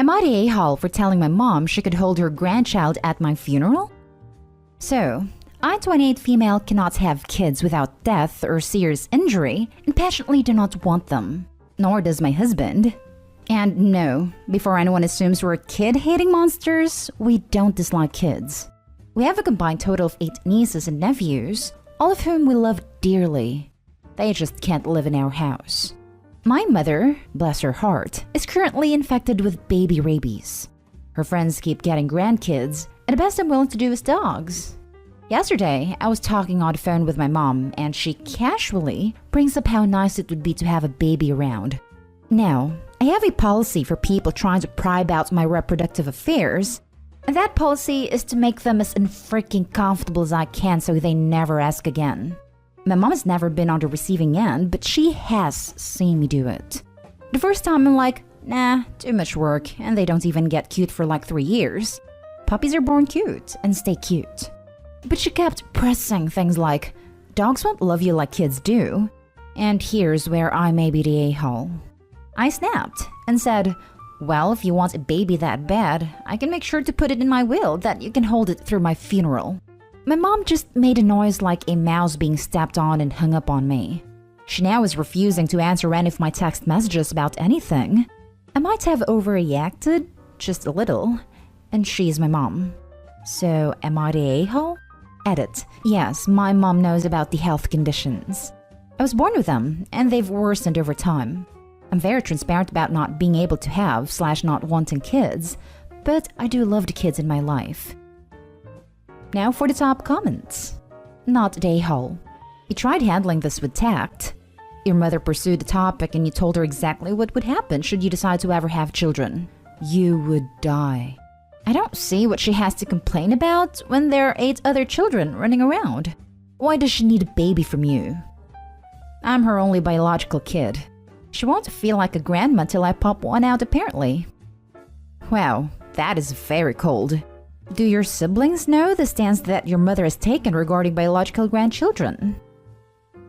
Am I the a-hole for telling my mom she could hold her grandchild at my funeral? So, I, 28 female, cannot have kids without death or serious injury and passionately do not want them. Nor does my husband. And no, before anyone assumes we're kid-hating monsters, we don't dislike kids. We have a combined total of 8 nieces and nephews, all of whom we love dearly. They just can't live in our house. My mother, bless her heart, is currently infected with baby rabies. Her friends keep getting grandkids, and the best I'm willing to do is dogs. Yesterday, I was talking on the phone with my mom, and she casually brings up how nice it would be to have a baby around. Now, I have a policy for people trying to pry about my reproductive affairs, and that policy is to make them as unfreaking comfortable as I can so they never ask again. My mom has never been on the receiving end, but she has seen me do it. The first time I'm like, nah, too much work, and they don't even get cute for like 3 years. Puppies are born cute and stay cute. But she kept pressing things like, dogs won't love you like kids do, and here's where I may be the a-hole. I snapped and said, well, if you want a baby that bad, I can make sure to put it in my will that you can hold it through my funeral. My mom just made a noise like a mouse being stepped on and hung up on me. She now is refusing to answer any of my text messages about anything. I might have overreacted, just a little, and she's my mom. So, am I the a-hole? Edit. Yes, my mom knows about the health conditions. I was born with them, and they've worsened over time. I'm very transparent about not being able to have / not wanting kids, but I do love the kids in my life. Now for the top comments. Not the a-hole. You tried handling this with tact. Your mother pursued the topic and you told her exactly what would happen should you decide to ever have children. You would die. I don't see what she has to complain about when there are 8 other children running around. Why does she need a baby from you? I'm her only biological kid. She won't feel like a grandma till I pop one out apparently. Wow, that is very cold. Do your siblings know the stance that your mother has taken regarding biological grandchildren?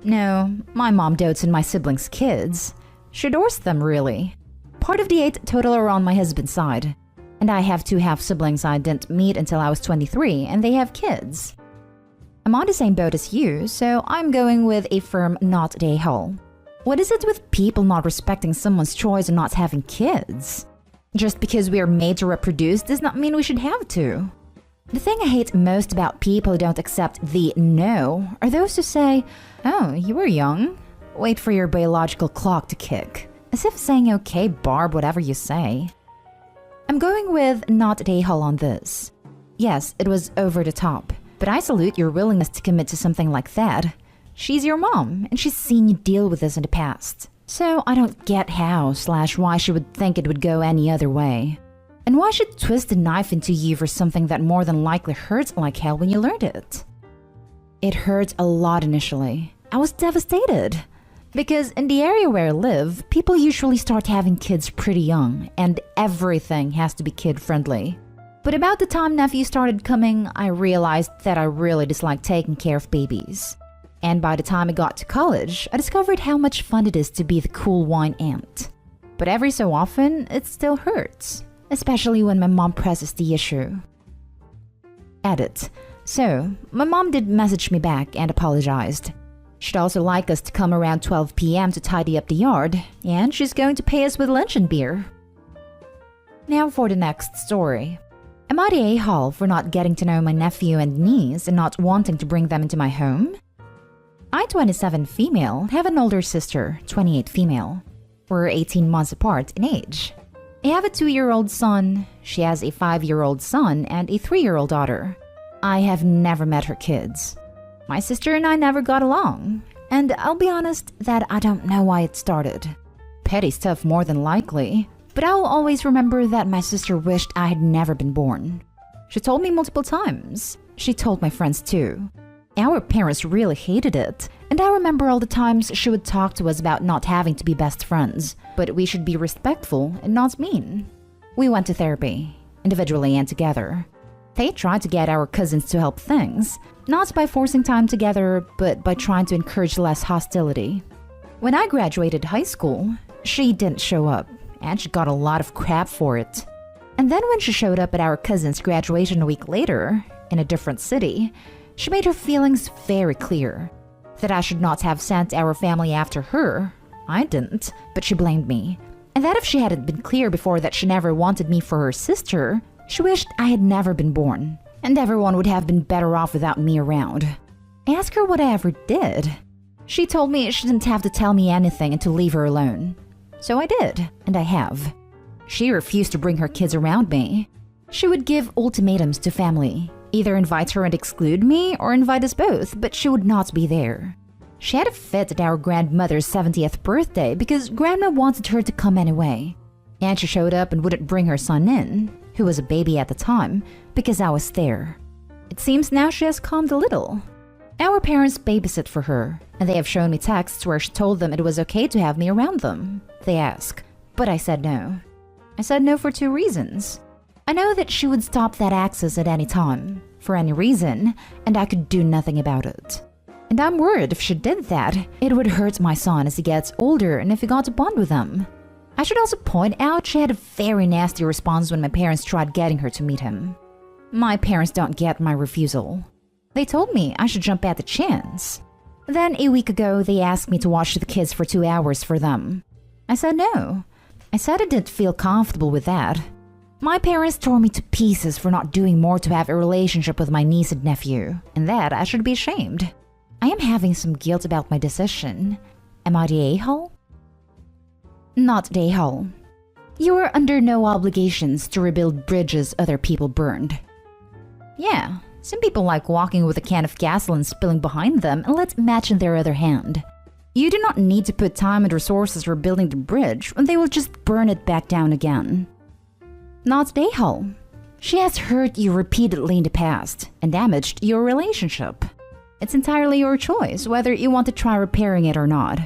No, my mom dotes on my siblings' kids. She adores them, really. Part of the 8 total are on my husband's side. And I have 2 half-siblings I didn't meet until I was 23, and they have kids. I'm on the same boat as you, so I'm going with a firm not the a-hole. What is it with people not respecting someone's choice and not having kids? Just because we are made to reproduce does not mean we should have to. The thing I hate most about people who don't accept the no are those who say, oh, you were young. Wait for your biological clock to kick. As if saying, okay, Barb, whatever you say. I'm going with not the a-hole on this. Yes, it was over the top, but I salute your willingness to commit to something like that. She's your mom, and she's seen you deal with this in the past. So I don't get how / why she would think it would go any other way. And why she'd twist a knife into you for something that more than likely hurts like hell when you learned it. It hurt a lot initially. I was devastated. Because in the area where I live, people usually start having kids pretty young, and everything has to be kid-friendly. But about the time nephews started coming, I realized that I really disliked taking care of babies. And by the time I got to college, I discovered how much fun it is to be the cool wine aunt. But every so often, it still hurts, especially when my mom presses the issue. Edit. So, my mom did message me back and apologized. She'd also like us to come around 12 p.m. to tidy up the yard, and she's going to pay us with lunch and beer. Now for the next story. Am I the a-hole for not getting to know my nephew and niece and not wanting to bring them into my home? I, 27 female, have an older sister, 28 female. We're 18 months apart in age. I have a 2-year-old son, she has a 5-year-old son, and a 3-year-old daughter. I have never met her kids. My sister and I never got along, and I'll be honest that I don't know why it started. Petty stuff more than likely, but I'll always remember that my sister wished I had never been born. She told me multiple times. She told my friends too. Our parents really hated it, and I remember all the times she would talk to us about not having to be best friends, but we should be respectful and not mean. We went to therapy, individually and together. They tried to get our cousins to help things, not by forcing time together, but by trying to encourage less hostility. When I graduated high school, she didn't show up, and she got a lot of crap for it. And then when she showed up at our cousin's graduation a week later, in a different city, she made her feelings very clear. That I should not have sent our family after her. I didn't, but she blamed me. And that if she hadn't been clear before that she never wanted me for her sister, she wished I had never been born, and everyone would have been better off without me around. Ask her what I ever did. She told me she didn't have to tell me anything and to leave her alone. So I did, and I have. She refused to bring her kids around me. She would give ultimatums to family. Either invite her and exclude me, or invite us both, but she would not be there. She had a fit at our grandmother's 70th birthday because Grandma wanted her to come anyway. And she showed up and wouldn't bring her son in, who was a baby at the time, because I was there. It seems now she has calmed a little. Our parents babysit for her, and they have shown me texts where she told them it was okay to have me around them. They ask, but I said no. I said no for 2 reasons. I know that she would stop that access at any time, for any reason, and I could do nothing about it. And I'm worried if she did that, it would hurt my son as he gets older and if he got to bond with them. I should also point out she had a very nasty response when my parents tried getting her to meet him. My parents don't get my refusal. They told me I should jump at the chance. Then a week ago, they asked me to watch the kids for 2 hours for them. I said no. I said I didn't feel comfortable with that. My parents tore me to pieces for not doing more to have a relationship with my niece and nephew, and that I should be ashamed. I am having some guilt about my decision. Am I the a-hole? Not the a-hole. You are under no obligations to rebuild bridges other people burned. Yeah, some people like walking with a can of gasoline spilling behind them, and let's imagine their other hand. You do not need to put time and resources rebuilding the bridge when they will just burn it back down again. Not the a-hole. She has hurt you repeatedly in the past and damaged your relationship. It's entirely your choice whether you want to try repairing it or not.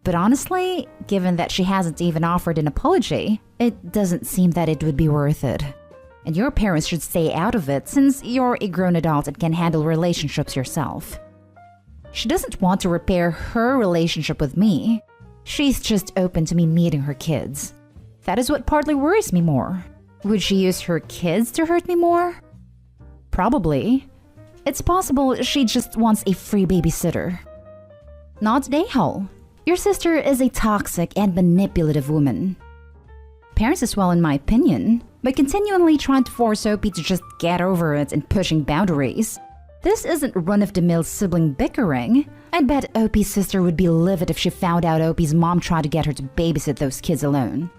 But honestly, given that she hasn't even offered an apology, it doesn't seem that it would be worth it. And your parents should stay out of it since you're a grown adult and can handle relationships yourself. She doesn't want to repair her relationship with me. She's just open to me meeting her kids. That is what partly worries me more. Would she use her kids to hurt me more? Probably. It's possible she just wants a free babysitter. Not the a-hole. Your sister is a toxic and manipulative woman. Parents as well, in my opinion, by continually trying to force Opie to just get over it and pushing boundaries. This isn't run-of-the-mill sibling bickering. I'd bet Opie's sister would be livid if she found out Opie's mom tried to get her to babysit those kids alone.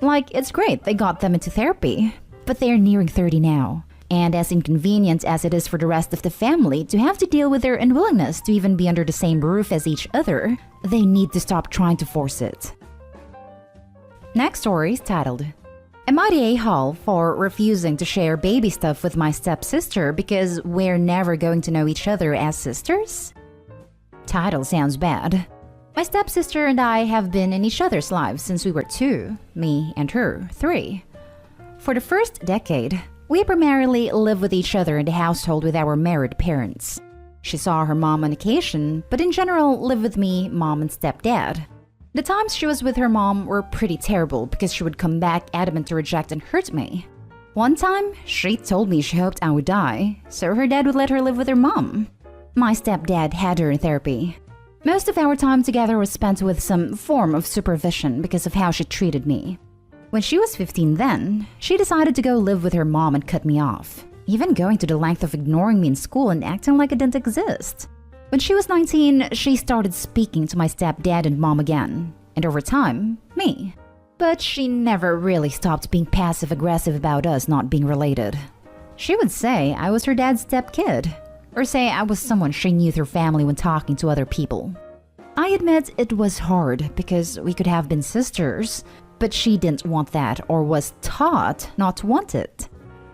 Like, it's great they got them into therapy, but they're nearing 30 now. And as inconvenient as it is for the rest of the family to have to deal with their unwillingness to even be under the same roof as each other, they need to stop trying to force it. Next story is titled, Am I the a-hole for refusing to share baby stuff with my stepsister because we're never going to know each other as sisters? Title sounds bad. My stepsister and I have been in each other's lives since we were 2, me and her 3. For the first decade, we primarily lived with each other in the household with our married parents. She saw her mom on occasion, but in general lived with me, mom, and stepdad. The times she was with her mom were pretty terrible because she would come back adamant to reject and hurt me. One time, she told me she hoped I would die, so her dad would let her live with her mom. My stepdad had her in therapy. Most of our time together was spent with some form of supervision because of how she treated me. When she was 15 then, she decided to go live with her mom and cut me off, even going to the length of ignoring me in school and acting like it didn't exist. When she was 19, she started speaking to my stepdad and mom again, and over time, me. But she never really stopped being passive-aggressive about us not being related. She would say I was her dad's stepkid, or say I was someone she knew through family when talking to other people. I admit it was hard because we could have been sisters, but she didn't want that or was taught not to want it.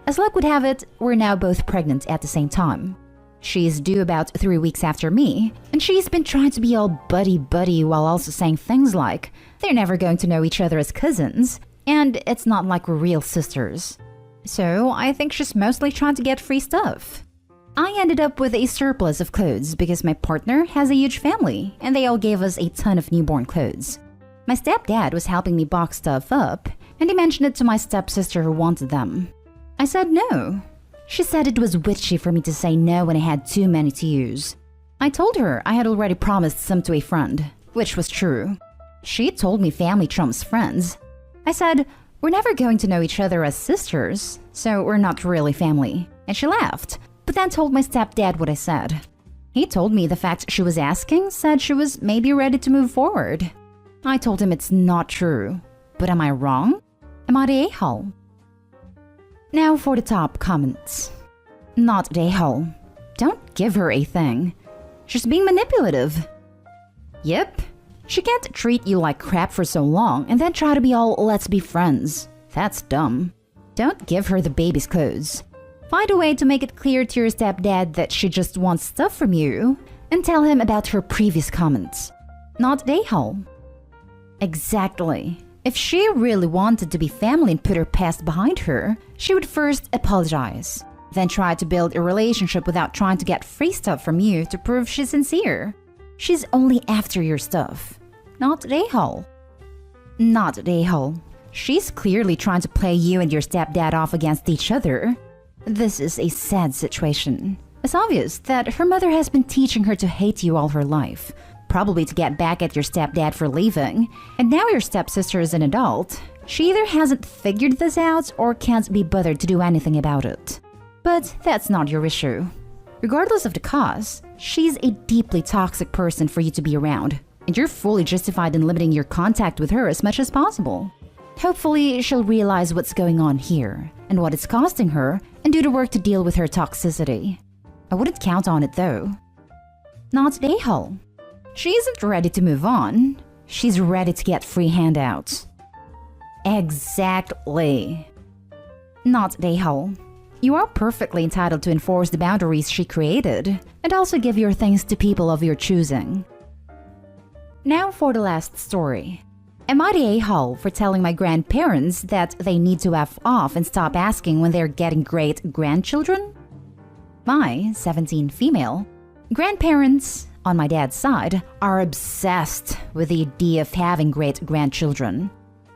As luck would have it, we're now both pregnant at the same time. She's due about 3 weeks after me, and she's been trying to be all buddy-buddy while also saying things like, they're never going to know each other as cousins, and it's not like we're real sisters. So I think she's mostly trying to get free stuff. I ended up with a surplus of clothes because my partner has a huge family, and they all gave us a ton of newborn clothes. My stepdad was helping me box stuff up, and he mentioned it to my stepsister who wanted them. I said no. She said it was witchy for me to say no when I had too many to use. I told her I had already promised some to a friend, which was true. She told me family trumps friends. I said, we're never going to know each other as sisters, so we're not really family. And she laughed, but then told my stepdad what I said. He told me the fact she was asking said she was maybe ready to move forward. I told him it's not true. But am I wrong? Am I the a-hole? Now for the top comments. Not the a-hole. Don't give her a thing. She's being manipulative. Yep. She can't treat you like crap for so long and then try to be all let's be friends. That's dumb. Don't give her the baby's clothes. Find a way to make it clear to your stepdad that she just wants stuff from you and tell him about her previous comments. Not the a-hole. Exactly. If she really wanted to be family and put her past behind her, she would first apologize, then try to build a relationship without trying to get free stuff from you to prove she's sincere. She's only after your stuff. Not the a-hole. Not the a-hole. She's clearly trying to play you and your stepdad off against each other. This is a sad situation. It's obvious that her mother has been teaching her to hate you all her life, probably to get back at your stepdad for leaving, and now your stepsister is an adult. She either hasn't figured this out or can't be bothered to do anything about it. But that's not your issue. Regardless of the cause, she's a deeply toxic person for you to be around, and you're fully justified in limiting your contact with her as much as possible. Hopefully, she'll realize what's going on here and what it's costing her and do the work to deal with her toxicity. I wouldn't count on it though. Not the a-hole. She isn't ready to move on. She's ready to get free handouts. Exactly. Not the a-hole. You are perfectly entitled to enforce the boundaries she created and also give your things to people of your choosing. Now for the last story. Am I the a-hole for telling my grandparents that they need to F off and stop asking when they're getting great grandchildren? My 17 female grandparents on my dad's side are obsessed with the idea of having great grandchildren.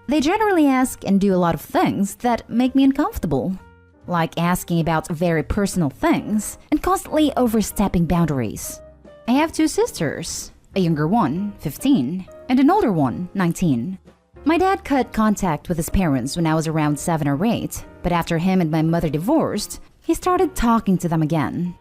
They generally ask and do a lot of things that make me uncomfortable, like asking about very personal things and constantly overstepping boundaries. I have two sisters, a younger one, 15, and an older one, 19. My dad cut contact with his parents when I was around 7 or 8, but after him and my mother divorced, he started talking to them again.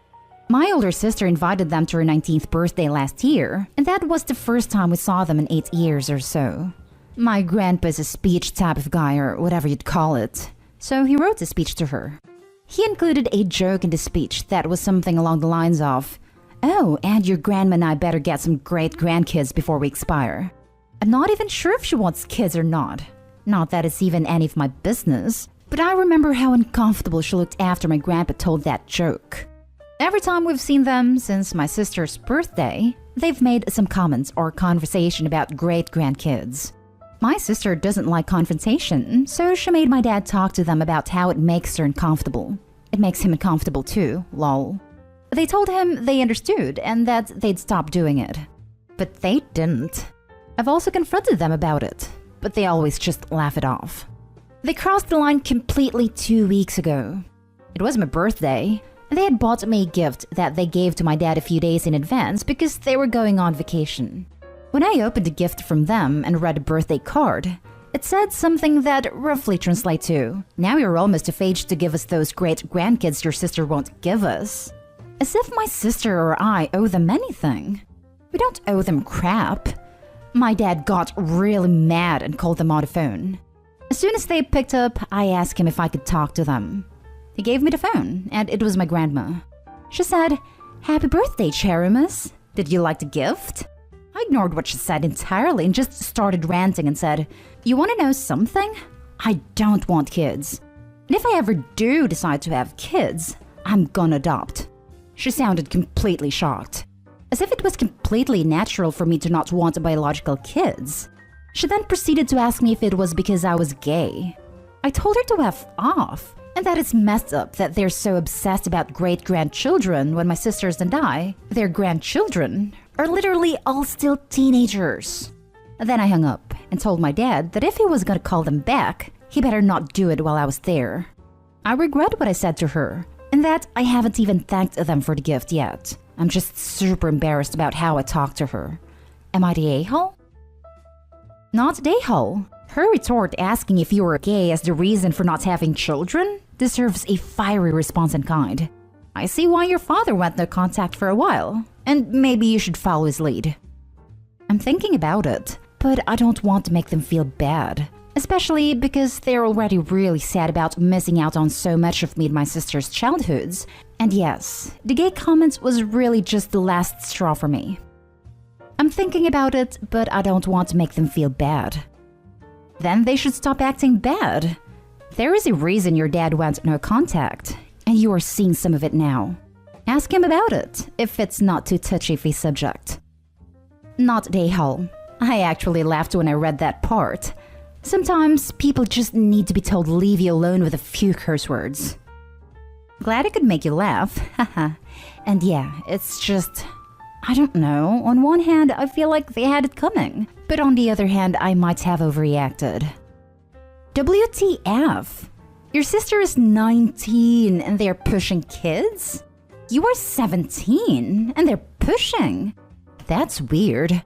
My older sister invited them to her 19th birthday last year, and that was the first time we saw them in 8 years or so. My grandpa's a speech type of guy, or whatever you'd call it, so he wrote a speech to her. He included a joke in the speech that was something along the lines of, "Oh, and your grandma and I better get some great grandkids before we expire." I'm not even sure if she wants kids or not. Not that it's even any of my business, but I remember how uncomfortable she looked after my grandpa told that joke. Every time we've seen them since my sister's birthday, they've made some comments or conversation about great grandkids. My sister doesn't like confrontation, so she made my dad talk to them about how it makes her uncomfortable. It makes him uncomfortable too, lol. They told him they understood and that they'd stop doing it. But they didn't. I've also confronted them about it, but they always just laugh it off. They crossed the line completely 2 weeks ago. It was my birthday, and they had bought me a gift that they gave to my dad a few days in advance because they were going on vacation. When I opened the gift from them and read the birthday card, it said something that roughly translates to, "Now you're almost of age to give us those great grandkids your sister won't give us." As if my sister or I owe them anything. We don't owe them crap. My dad got really mad and called them on the phone. As soon as they picked up, I asked him if I could talk to them. He gave me the phone, and it was my grandma. She said, "Happy birthday, Cherumus. Did you like the gift?" I ignored what she said entirely and just started ranting and said, "You want to know something? I don't want kids. And if I ever do decide to have kids, I'm gonna adopt." She sounded completely shocked, as if it was completely natural for me to not want biological kids. She then proceeded to ask me if it was because I was gay. I told her to F off, and that it's messed up that they're so obsessed about great-grandchildren when my sisters and I, their grandchildren, are literally all still teenagers. Then I hung up and told my dad that if he was gonna call them back, he better not do it while I was there. I regret what I said to her, and that I haven't even thanked them for the gift yet. I'm just super embarrassed about how I talked to her. Am I the a-hole? Not the a-hole. Her retort asking if you were gay as the reason for not having children deserves a fiery response in kind. I see why your father went no contact for a while, and maybe you should follow his lead. I'm thinking about it, but I don't want to make them feel bad. Especially because they're already really sad about missing out on so much of me and my sister's childhoods. And yes, the gay comment was really just the last straw for me. I'm thinking about it, but I don't want to make them feel bad. Then they should stop acting bad. There is a reason your dad went no contact, and you are seeing some of it now. Ask him about it, if it's not too touchy of a subject. Not the a-hole. I actually laughed when I read that part. Sometimes people just need to be told leave you alone with a few curse words. Glad I could make you laugh, haha. And yeah, it's just, I don't know, on one hand I feel like they had it coming, but on the other hand I might have overreacted. WTF? Your sister is 19 and they're pushing kids? You are 17 and they're pushing? That's weird.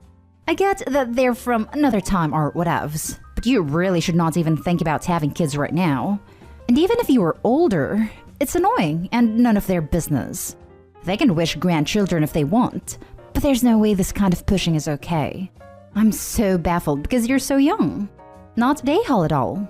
I get that they're from another time or whatevs, but you really should not even think about having kids right now. And even if you were older, it's annoying and none of their business. They can wish grandchildren if they want, but there's no way this kind of pushing is okay. I'm so baffled because you're so young. Not the a-hole at all.